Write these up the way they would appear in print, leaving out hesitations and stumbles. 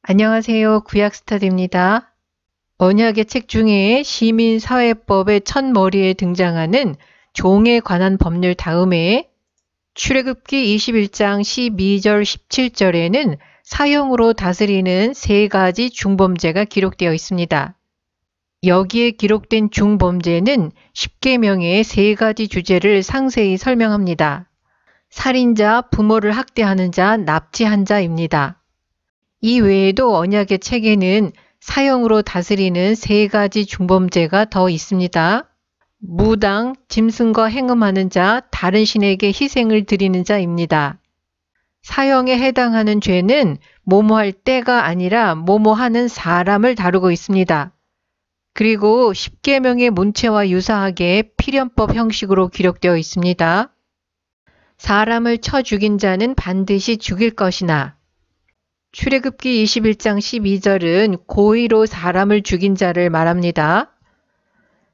안녕하세요. 구약스터디입니다. 언약의 책 중에 시민사회법의 첫머리에 등장하는 종에 관한 법률 다음에 출애굽기 21장 12절 17절에는 사형으로 다스리는 세 가지 중범죄가 기록되어 있습니다. 여기에 기록된 중범죄는 십계명의 세 가지 주제를 상세히 설명합니다. 살인자, 부모를 학대하는 자, 납치한 자입니다. 이 외에도 언약의 책에는 사형으로 다스리는 세 가지 중범죄가 더 있습니다. 무당, 짐승과 행음하는 자, 다른 신에게 희생을 드리는 자입니다. 사형에 해당하는 죄는 뭐뭐할 때가 아니라 뭐뭐하는 사람을 다루고 있습니다. 그리고 십계명의 문체와 유사하게 필연법 형식으로 기록되어 있습니다. 사람을 쳐 죽인 자는 반드시 죽일 것이나 출애굽기 21장 12절은 고의로 사람을 죽인 자를 말합니다.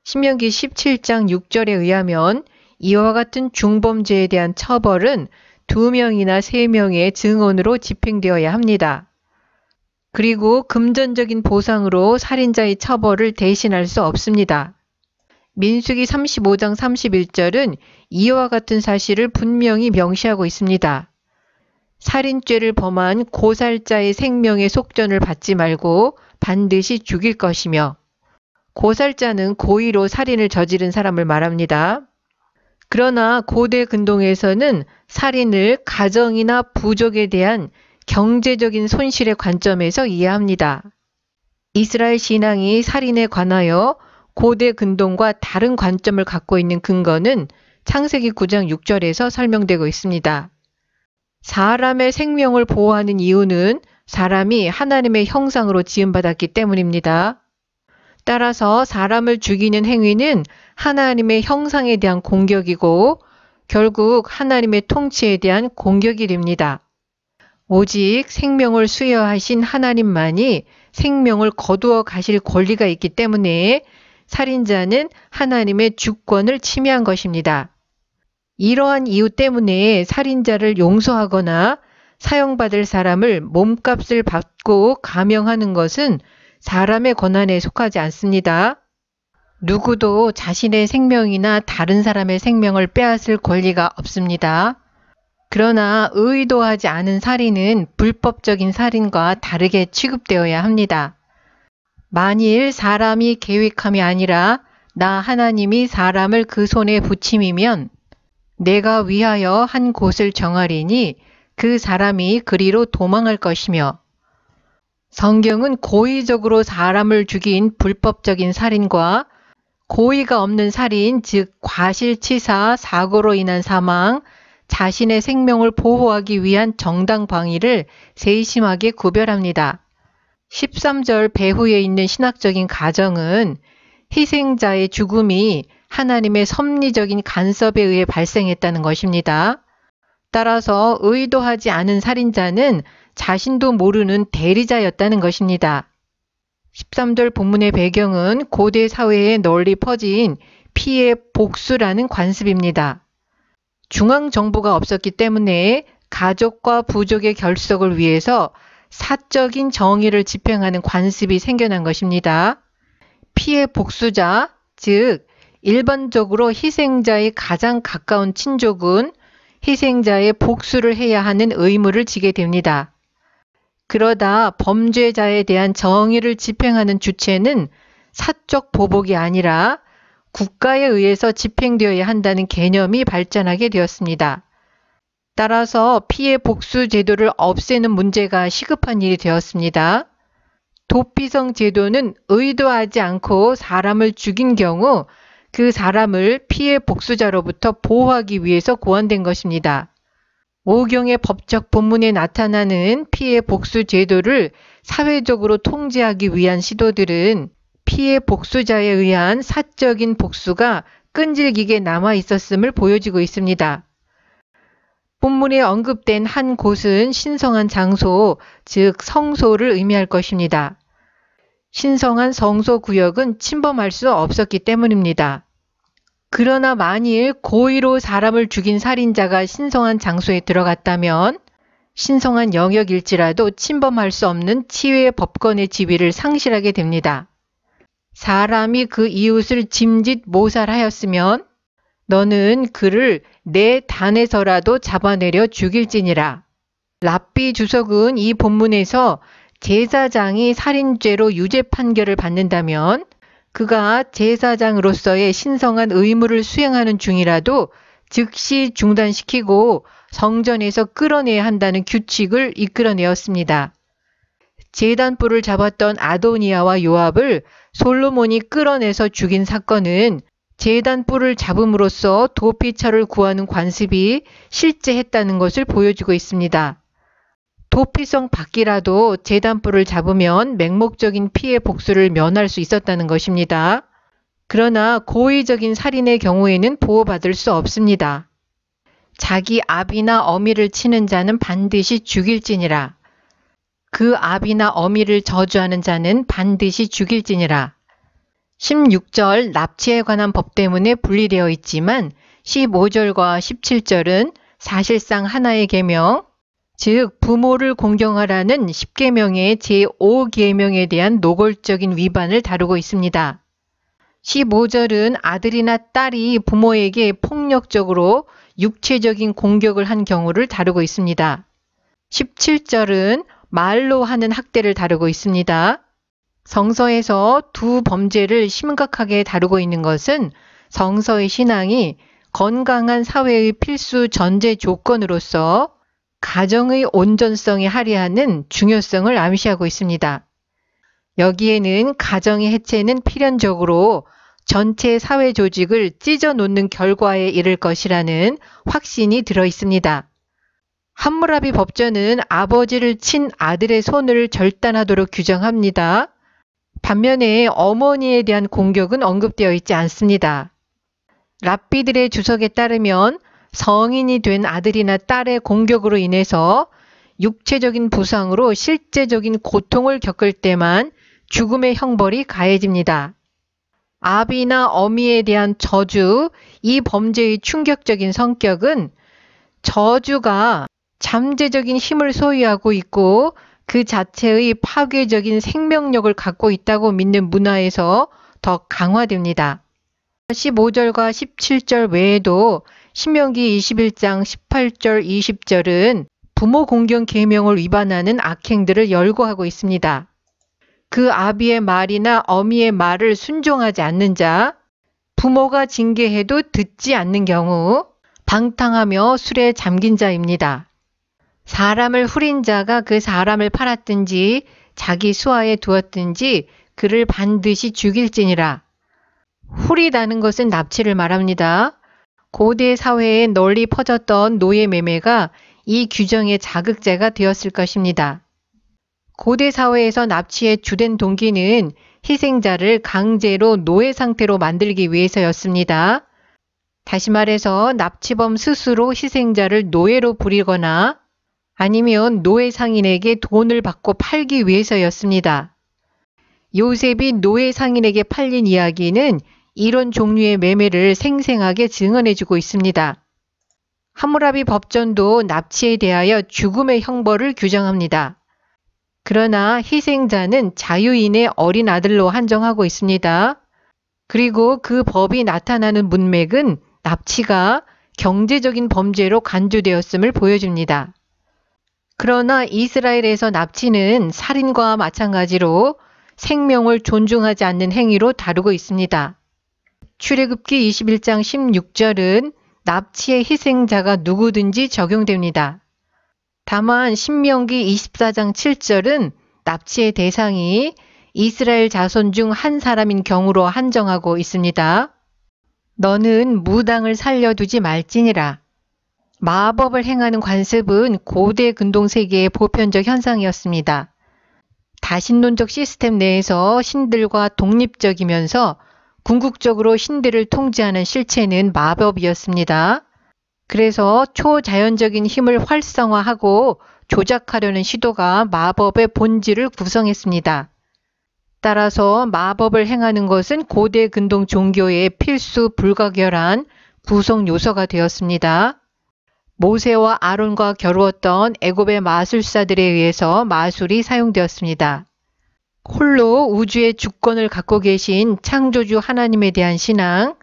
신명기 17장 6절에 의하면 이와 같은 중범죄에 대한 처벌은 2명이나 3명의 증언으로 집행되어야 합니다. 그리고 금전적인 보상으로 살인자의 처벌을 대신할 수 없습니다. 민수기 35장 31절은 이와 같은 사실을 분명히 명시하고 있습니다. 살인죄를 범한 고살자의 생명의 속전을 받지 말고 반드시 죽일 것이며, 고살자는 고의로 살인을 저지른 사람을 말합니다. 그러나 고대 근동에서는 살인을 가정이나 부족에 대한 경제적인 손실의 관점에서 이해합니다. 이스라엘 신앙이 살인에 관하여 고대 근동과 다른 관점을 갖고 있는 근거는 창세기 9장 6절에서 설명되고 있습니다. 사람의 생명을 보호하는 이유는 사람이 하나님의 형상으로 지음받았기 때문입니다. 따라서 사람을 죽이는 행위는 하나님의 형상에 대한 공격이고 결국 하나님의 통치에 대한 공격이 됩니다. 오직 생명을 수여하신 하나님만이 생명을 거두어 가실 권리가 있기 때문에 살인자는 하나님의 주권을 침해한 것입니다. 이러한 이유 때문에 살인자를 용서하거나 사형받을 사람을 몸값을 받고 감형하는 것은 사람의 권한에 속하지 않습니다. 누구도 자신의 생명이나 다른 사람의 생명을 빼앗을 권리가 없습니다. 그러나 의도하지 않은 살인은 불법적인 살인과 다르게 취급되어야 합니다. 만일 사람이 계획함이 아니라 나 하나님이 사람을 그 손에 붙임이면 내가 위하여 한 곳을 정하리니 그 사람이 그리로 도망할 것이며, 성경은 고의적으로 사람을 죽인 불법적인 살인과 고의가 없는 살인, 즉 과실치사, 사고로 인한 사망, 자신의 생명을 보호하기 위한 정당 방위를 세심하게 구별합니다. 13절 배후에 있는 신학적인 가정은 희생자의 죽음이 하나님의 섭리적인 간섭에 의해 발생했다는 것입니다. 따라서 의도하지 않은 살인자는 자신도 모르는 대리자였다는 것입니다. 13절 본문의 배경은 고대 사회에 널리 퍼진 피해 복수라는 관습입니다. 중앙정부가 없었기 때문에 가족과 부족의 결속을 위해서 사적인 정의를 집행하는 관습이 생겨난 것입니다. 피해 복수자, 즉 일반적으로 희생자의 가장 가까운 친족은 희생자의 복수를 해야 하는 의무를 지게 됩니다. 그러다 범죄자에 대한 정의를 집행하는 주체는 사적 보복이 아니라 국가에 의해서 집행되어야 한다는 개념이 발전하게 되었습니다. 따라서 피해 복수 제도를 없애는 문제가 시급한 일이 되었습니다. 도피성 제도는 의도하지 않고 사람을 죽인 경우 그 사람을 피해 복수자로부터 보호하기 위해서 고안된 것입니다. 오경의 법적 본문에 나타나는 피해 복수 제도를 사회적으로 통제하기 위한 시도들은 피해 복수자에 의한 사적인 복수가 끈질기게 남아 있었음을 보여주고 있습니다. 본문에 언급된 한 곳은 신성한 장소, 즉 성소를 의미할 것입니다. 신성한 성소 구역은 침범할 수 없었기 때문입니다. 그러나 만일 고의로 사람을 죽인 살인자가 신성한 장소에 들어갔다면 신성한 영역일지라도 침범할 수 없는 치유의 법권의 지위를 상실하게 됩니다. 사람이 그 이웃을 짐짓 모살하였으면 너는 그를 내 단에서라도 잡아내려 죽일지니라. 랍비 주석은 이 본문에서 제사장이 살인죄로 유죄 판결을 받는다면 그가 제사장으로서의 신성한 의무를 수행하는 중이라도 즉시 중단시키고 성전에서 끌어내야 한다는 규칙을 이끌어내었습니다. 제단불을 잡았던 아도니아와 요압을 솔로몬이 끌어내서 죽인 사건은 제단불을 잡음으로써 도피처를 구하는 관습이 실제했다는 것을 보여주고 있습니다. 도피성 밖이라도 제단불을 잡으면 맹목적인 피해 복수를 면할 수 있었다는 것입니다. 그러나 고의적인 살인의 경우에는 보호받을 수 없습니다. 자기 아비나 어미를 치는 자는 반드시 죽일지니라. 그 아비나 어미를 저주하는 자는 반드시 죽일지니라. 16절 납치에 관한 법 때문에 분리되어 있지만 15절과 17절은 사실상 하나의 계명, 즉 부모를 공경하라는 10계명의 제5계명에 대한 노골적인 위반을 다루고 있습니다. 15절은 아들이나 딸이 부모에게 폭력적으로 육체적인 공격을 한 경우를 다루고 있습니다. 17절은 말로 하는 학대를 다루고 있습니다. 성서에서 두 범죄를 심각하게 다루고 있는 것은 성서의 신앙이 건강한 사회의 필수 전제 조건으로서 가정의 온전성에 할애하는 중요성을 암시하고 있습니다. 여기에는 가정의 해체는 필연적으로 전체 사회 조직을 찢어놓는 결과에 이를 것이라는 확신이 들어 있습니다. 함무라비 법전은 아버지를 친 아들의 손을 절단하도록 규정합니다. 반면에 어머니에 대한 공격은 언급되어 있지 않습니다. 랍비들의 주석에 따르면 성인이 된 아들이나 딸의 공격으로 인해서 육체적인 부상으로 실제적인 고통을 겪을 때만 죽음의 형벌이 가해집니다. 아비나 어미에 대한 저주, 이 범죄의 충격적인 성격은 저주가 잠재적인 힘을 소유하고 있고 그 자체의 파괴적인 생명력을 갖고 있다고 믿는 문화에서 더 강화됩니다. 15절과 17절 외에도 신명기 21장 18절 20절은 부모 공경 계명을 위반하는 악행들을 열거하고 있습니다. 그 아비의 말이나 어미의 말을 순종하지 않는 자, 부모가 징계해도 듣지 않는 경우 방탕하며 술에 잠긴 자입니다. 사람을 후린 자가 그 사람을 팔았든지 자기 수하에 두었든지 그를 반드시 죽일지니라. 후리다는 것은 납치를 말합니다. 고대 사회에 널리 퍼졌던 노예 매매가 이 규정의 자극제가 되었을 것입니다. 고대 사회에서 납치의 주된 동기는 희생자를 강제로 노예 상태로 만들기 위해서였습니다. 다시 말해서 납치범 스스로 희생자를 노예로 부리거나 아니면 노예 상인에게 돈을 받고 팔기 위해서였습니다. 요셉이 노예 상인에게 팔린 이야기는 이런 종류의 매매를 생생하게 증언해주고 있습니다. 함무라비 법전도 납치에 대하여 죽음의 형벌을 규정합니다. 그러나 희생자는 자유인의 어린 아들로 한정하고 있습니다. 그리고 그 법이 나타나는 문맥은 납치가 경제적인 범죄로 간주되었음을 보여줍니다. 그러나 이스라엘에서 납치는 살인과 마찬가지로 생명을 존중하지 않는 행위로 다루고 있습니다. 출애굽기 21장 16절은 납치의 희생자가 누구든지 적용됩니다. 다만 신명기 24장 7절은 납치의 대상이 이스라엘 자손 중 한 사람인 경우로 한정하고 있습니다. 너는 무당을 살려두지 말지니라. 마법을 행하는 관습은 고대 근동세계의 보편적 현상이었습니다. 다신론적 시스템 내에서 신들과 독립적이면서 궁극적으로 신들을 통제하는 실체는 마법이었습니다. 그래서 초자연적인 힘을 활성화하고 조작하려는 시도가 마법의 본질을 구성했습니다. 따라서 마법을 행하는 것은 고대 근동 종교의 필수 불가결한 구성 요소가 되었습니다. 모세와 아론과 겨루었던 애굽의 마술사들에 의해서 마술이 사용되었습니다. 홀로 우주의 주권을 갖고 계신 창조주 하나님에 대한 신앙,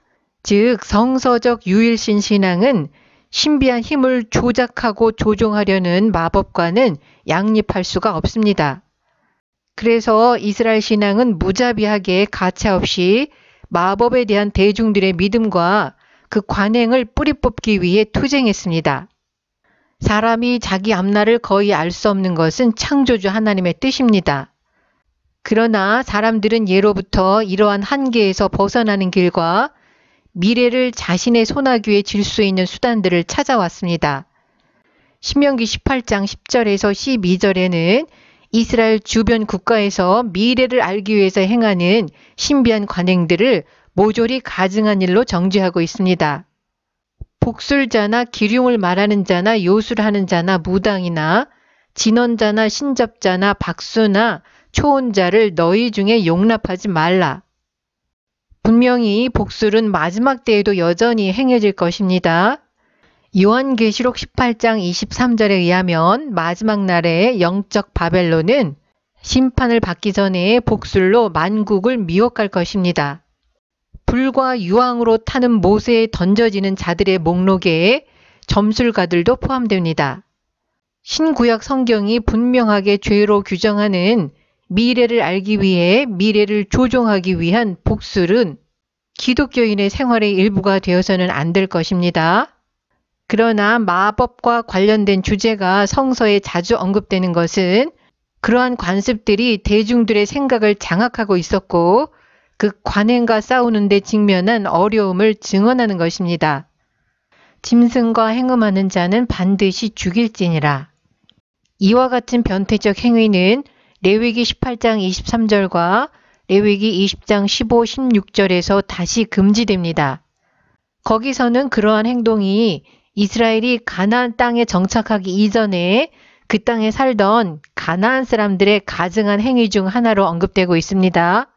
즉 성서적 유일신 신앙은 신비한 힘을 조작하고 조종하려는 마법과는 양립할 수가 없습니다. 그래서 이스라엘 신앙은 무자비하게 가차없이 마법에 대한 대중들의 믿음과 그 관행을 뿌리 뽑기 위해 투쟁했습니다. 사람이 자기 앞날을 거의 알 수 없는 것은 창조주 하나님의 뜻입니다. 그러나 사람들은 예로부터 이러한 한계에서 벗어나는 길과 미래를 자신의 손아귀에 쥘 수 있는 수단들을 찾아왔습니다. 신명기 18장 10절에서 12절에는 이스라엘 주변 국가에서 미래를 알기 위해서 행하는 신비한 관행들을 모조리 가증한 일로 정죄하고 있습니다. 복술자나 기륭을 말하는 자나 요술하는 자나 무당이나 진언자나 신접자나 박수나 초혼자를 너희 중에 용납하지 말라. 분명히 복술은 마지막 때에도 여전히 행해질 것입니다. 요한계시록 18장 23절에 의하면 마지막 날에 영적 바벨론은 심판을 받기 전에 복술로 만국을 미혹할 것입니다. 불과 유황으로 타는 못에 던져지는 자들의 목록에 점술가들도 포함됩니다. 신구약 성경이 분명하게 죄로 규정하는 미래를 알기 위해 미래를 조종하기 위한 복술은 기독교인의 생활의 일부가 되어서는 안 될 것입니다. 그러나 마법과 관련된 주제가 성서에 자주 언급되는 것은 그러한 관습들이 대중들의 생각을 장악하고 있었고 그 관행과 싸우는 데 직면한 어려움을 증언하는 것입니다. 짐승과 행음하는 자는 반드시 죽일지니라. 이와 같은 변태적 행위는 레위기 18장 23절과 레위기 20장 15, 16절에서 다시 금지됩니다. 거기서는 그러한 행동이 이스라엘이 가나안 땅에 정착하기 이전에 그 땅에 살던 가나안 사람들의 가증한 행위 중 하나로 언급되고 있습니다.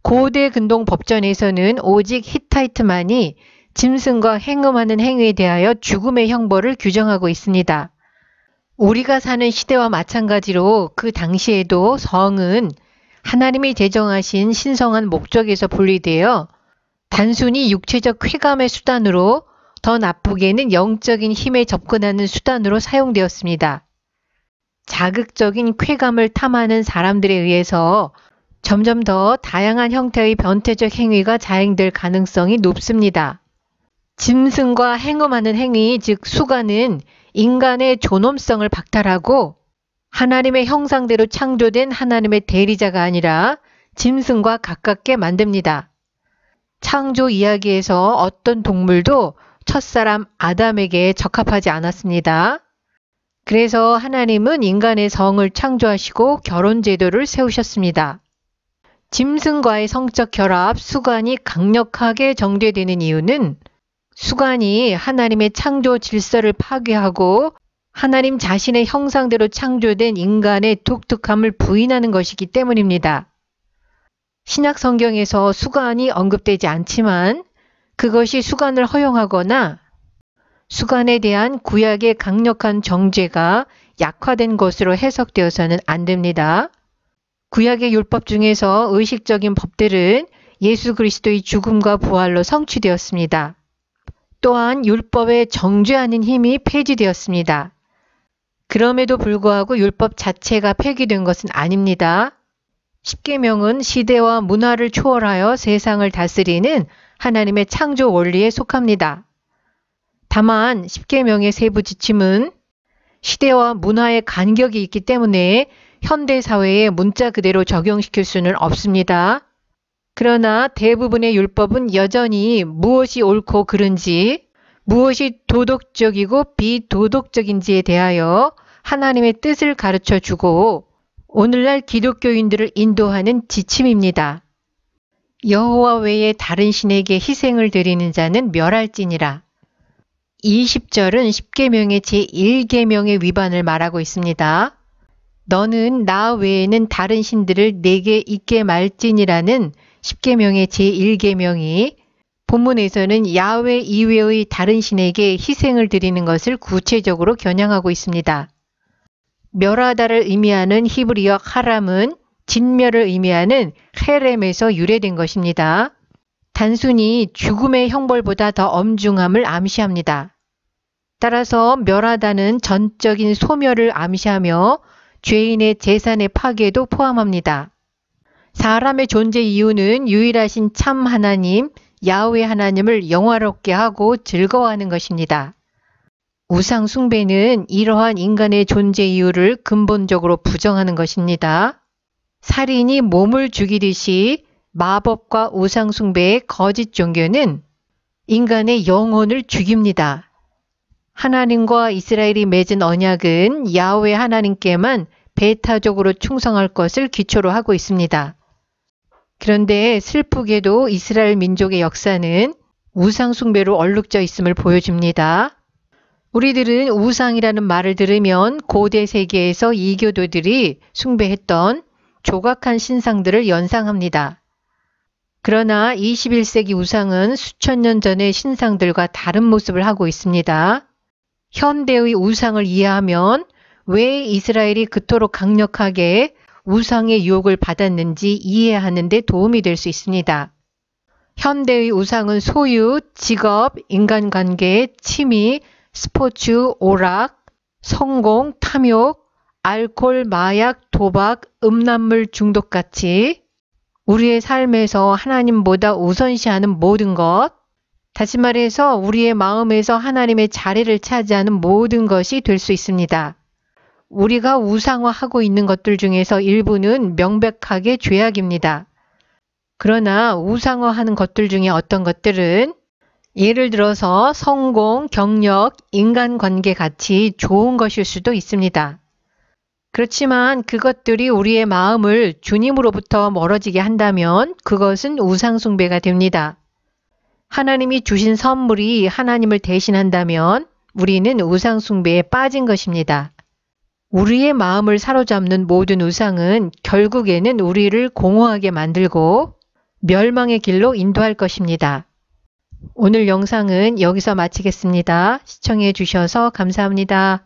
고대 근동 법전에서는 오직 히타이트만이 짐승과 행음하는 행위에 대하여 죽음의 형벌을 규정하고 있습니다. 우리가 사는 시대와 마찬가지로 그 당시에도 성은 하나님이 제정하신 신성한 목적에서 분리되어 단순히 육체적 쾌감의 수단으로 더 나쁘게는 영적인 힘에 접근하는 수단으로 사용되었습니다. 자극적인 쾌감을 탐하는 사람들에 의해서 점점 더 다양한 형태의 변태적 행위가 자행될 가능성이 높습니다. 짐승과 행음하는 행위, 즉 수간은 인간의 존엄성을 박탈하고 하나님의 형상대로 창조된 하나님의 대리자가 아니라 짐승과 가깝게 만듭니다. 창조 이야기에서 어떤 동물도 첫사람 아담에게 적합하지 않았습니다. 그래서 하나님은 인간의 성을 창조하시고 결혼 제도를 세우셨습니다. 짐승과의 성적 결합, 수간이 강력하게 정죄되는 이유는 수간이 하나님의 창조 질서를 파괴하고 하나님 자신의 형상대로 창조된 인간의 독특함을 부인하는 것이기 때문입니다. 신약 성경에서 수간이 언급되지 않지만 그것이 수간을 허용하거나 수간에 대한 구약의 강력한 정죄가 약화된 것으로 해석되어서는 안 됩니다. 구약의 율법 중에서 의식적인 법들은 예수 그리스도의 죽음과 부활로 성취되었습니다. 또한 율법의 정죄하는 힘이 폐지되었습니다. 그럼에도 불구하고 율법 자체가 폐기된 것은 아닙니다. 십계명은 시대와 문화를 초월하여 세상을 다스리는 하나님의 창조 원리에 속합니다. 다만 십계명의 세부 지침은 시대와 문화의 간격이 있기 때문에 현대 사회에 문자 그대로 적용시킬 수는 없습니다. 그러나 대부분의 율법은 여전히 무엇이 옳고 그른지, 무엇이 도덕적이고 비도덕적인지에 대하여 하나님의 뜻을 가르쳐주고 오늘날 기독교인들을 인도하는 지침입니다. 여호와 외에 다른 신에게 희생을 드리는 자는 멸할지니라. 20절은 십계명의 제1계명의 위반을 말하고 있습니다. 너는 나 외에는 다른 신들을 내게 있게 말지니라는 십계명의 제1계명이 본문에서는 야훼 이외의 다른 신에게 희생을 드리는 것을 구체적으로 겨냥하고 있습니다. 멸하다를 의미하는 히브리어 하람은 진멸을 의미하는 헤렘에서 유래된 것입니다. 단순히 죽음의 형벌보다 더 엄중함을 암시합니다. 따라서 멸하다는 전적인 소멸을 암시하며 죄인의 재산의 파괴도 포함합니다. 사람의 존재 이유는 유일하신 참 하나님, 야훼 하나님을 영화롭게 하고 즐거워하는 것입니다. 우상 숭배는 이러한 인간의 존재 이유를 근본적으로 부정하는 것입니다. 살인이 몸을 죽이듯이 마법과 우상 숭배의 거짓 종교는 인간의 영혼을 죽입니다. 하나님과 이스라엘이 맺은 언약은 야훼 하나님께만 배타적으로 충성할 것을 기초로 하고 있습니다. 그런데 슬프게도 이스라엘 민족의 역사는 우상 숭배로 얼룩져 있음을 보여줍니다. 우리들은 우상이라는 말을 들으면 고대 세계에서 이교도들이 숭배했던 조각한 신상들을 연상합니다. 그러나 21세기 우상은 수천 년 전의 신상들과 다른 모습을 하고 있습니다. 현대의 우상을 이해하면 왜 이스라엘이 그토록 강력하게 우상의 유혹을 받았는지 이해하는 데 도움이 될 수 있습니다. 현대의 우상은 소유, 직업, 인간관계, 취미, 스포츠, 오락, 성공, 탐욕, 알코올, 마약, 도박, 음란물 중독같이 우리의 삶에서 하나님보다 우선시하는 모든 것, 다시 말해서 우리의 마음에서 하나님의 자리를 차지하는 모든 것이 될 수 있습니다. 우리가 우상화하고 있는 것들 중에서 일부는 명백하게 죄악입니다. 그러나 우상화하는 것들 중에 어떤 것들은 예를 들어서 성공, 경력, 인간관계 같이 좋은 것일 수도 있습니다. 그렇지만 그것들이 우리의 마음을 주님으로부터 멀어지게 한다면 그것은 우상숭배가 됩니다. 하나님이 주신 선물이 하나님을 대신한다면 우리는 우상숭배에 빠진 것입니다. 우리의 마음을 사로잡는 모든 우상은 결국에는 우리를 공허하게 만들고 멸망의 길로 인도할 것입니다. 오늘 영상은 여기서 마치겠습니다. 시청해 주셔서 감사합니다.